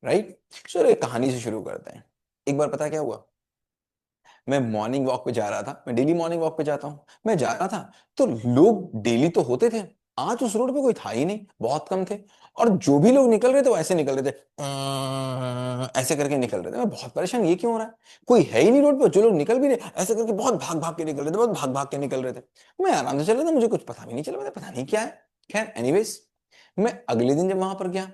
Right. चलो एक कहानी से शुरू करते हैं। एक बार पता है क्या हुआ, मैं मॉर्निंग वॉक पे जा रहा था। मैं डेली मॉर्निंग वॉक पे जाता हूँ। मैं जा रहा था तो लोग डेली तो होते थे, आज उस रोड पे कोई था ही नहीं, बहुत कम थे। और जो भी लोग निकल रहे थे वो ऐसे निकल रहे थे, ऐसे करके निकल रहे थे। मैं बहुत परेशान, ये क्यों हो रहा है, कोई है ही नहीं रोड पे। जो लोग निकल भी रहे ऐसे करके बहुत भाग भाग के निकल रहे थे, बहुत भाग भाग के निकल रहे थे। मैं आराम से चल रहा था, मुझे कुछ पता भी नहीं चला, मुझे पता नहीं क्या है। खैर एनीवेज, मैं अगले दिन जब वहां पर गया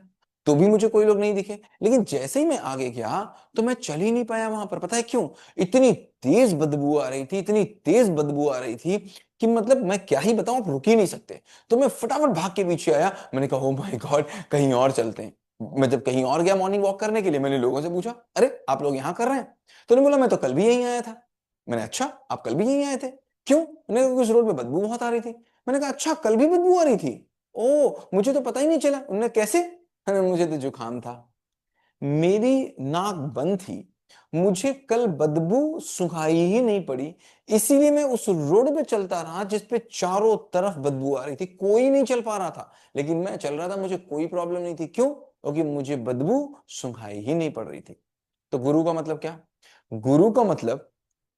तो भी मुझे कोई लोग नहीं दिखे। लेकिन जैसे ही मैं आगे गया तो मैं चल ही नहीं पाया वहां पर। पता है क्यों? इतनी तेज बदबू आ रही थी, इतनी तेज बदबू आ रही थी कि मतलब मैं क्या ही बताऊं, आप रुक ही नहीं सकते। तो मैं फटाफट भाग के पीछे आया। मैंने कहा ओ माय गॉड, कहीं और चलते हैं। मैं जब कहीं और गया मॉर्निंग वॉक करने के लिए, मैंने लोगों से पूछा, अरे आप लोग यहाँ कर रहे हैं? तो उन्होंने बोला मैं तो कल भी यहीं आया था। मैंने अच्छा, आप कल भी यहीं आए थे? क्यों? मैंने कहा उस रोड पे बदबू बहुत आ रही थी। मैंने कहा अच्छा, कल भी बदबू आ रही थी? ओ, मुझे तो पता ही नहीं चला। उन्होंने कैसे? मुझे तो जुकाम था, मेरी नाक बंद थी, मुझे कल बदबू सुखाई ही नहीं पड़ी, इसीलिए मैं उस रोड पे चलता रहा जिस पे चारों तरफ बदबू आ रही थी। कोई नहीं चल पा रहा था, लेकिन मैं चल रहा था, मुझे कोई प्रॉब्लम नहीं थी। क्यों? क्योंकि मुझे बदबू सुखाई ही नहीं पड़ रही थी। तो गुरु का मतलब क्या? गुरु का मतलब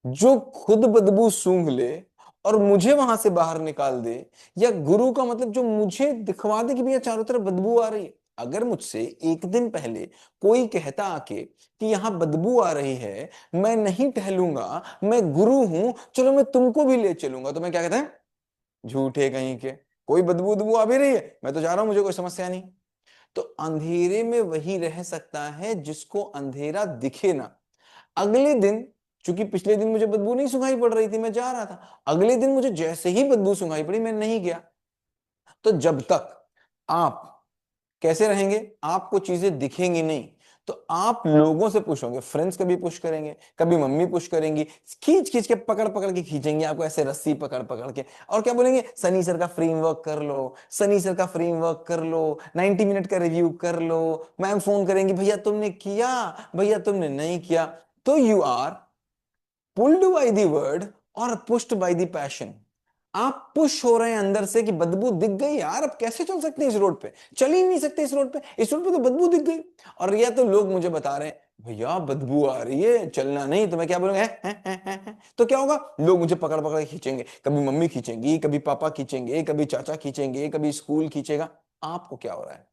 जो खुद बदबू सूंघ ले और मुझे वहां से बाहर निकाल दे, या गुरु का मतलब जो मुझे दिखवा दे कि भैया चारों तरफ बदबू आ रही है। अगर मुझसे एक दिन पहले कोई कहता आके कि यहां बदबू आ रही है, मैं नहीं टहलूंगा, मैं गुरु हूं, चलो मैं तुमको भी ले चलूंगा, तो मैं क्या कहता है, झूठे कहीं के, कोई बदबू बदबू आ भी रही है, मैं तो जा रहा हूं, मुझे कोई समस्या नहीं। तो अंधेरे में वही रह सकता है जिसको अंधेरा दिखे ना। अगले दिन, चूंकि पिछले दिन मुझे बदबू नहीं सुनाई पड़ रही थी, मैं जा रहा था, अगले दिन मुझे जैसे ही बदबू सुनाई पड़ी मैं नहीं गया। तो जब तक आप कैसे रहेंगे, आपको चीजें दिखेंगी नहीं, तो आप लोगों से पूछोगे, फ्रेंड्स कभी पुश करेंगे, कभी मम्मी पुश करेंगी, खींच खींच के पकड़ पकड़ के खींचेंगे आपको, ऐसे रस्सी पकड़ पकड़ के, और क्या बोलेंगे, सनी सर का फ्रेमवर्क कर लो, सनी सर का फ्रेमवर्क कर लो, 90 मिनट का रिव्यू कर लो। मैम फोन करेंगी, भैया तुमने किया, भैया तुमने नहीं किया। तो you are pulled by the word और पुश्ड बाय द पैशन। आप पुश हो रहे हैं अंदर से कि बदबू दिख गई यार, अब कैसे चल सकते हैं इस रोड पे, चल ही नहीं सकते इस रोड पे, इस रोड पे तो बदबू दिख गई। और या तो लोग मुझे बता रहे हैं भैया बदबू आ रही है, चलना नहीं, तो मैं क्या बोलूंगा, है? तो क्या होगा, लोग मुझे पकड़ पकड़ के खींचेंगे, कभी मम्मी खींचेंगी, कभी पापा खींचेंगे, कभी चाचा खींचेंगे, कभी स्कूल खींचेगा। आपको क्या हो रहा है?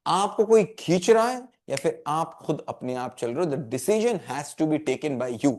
आपको कोई खींच रहा है या फिर आप खुद अपने आप चल रहे हो? The decision has to be taken by you.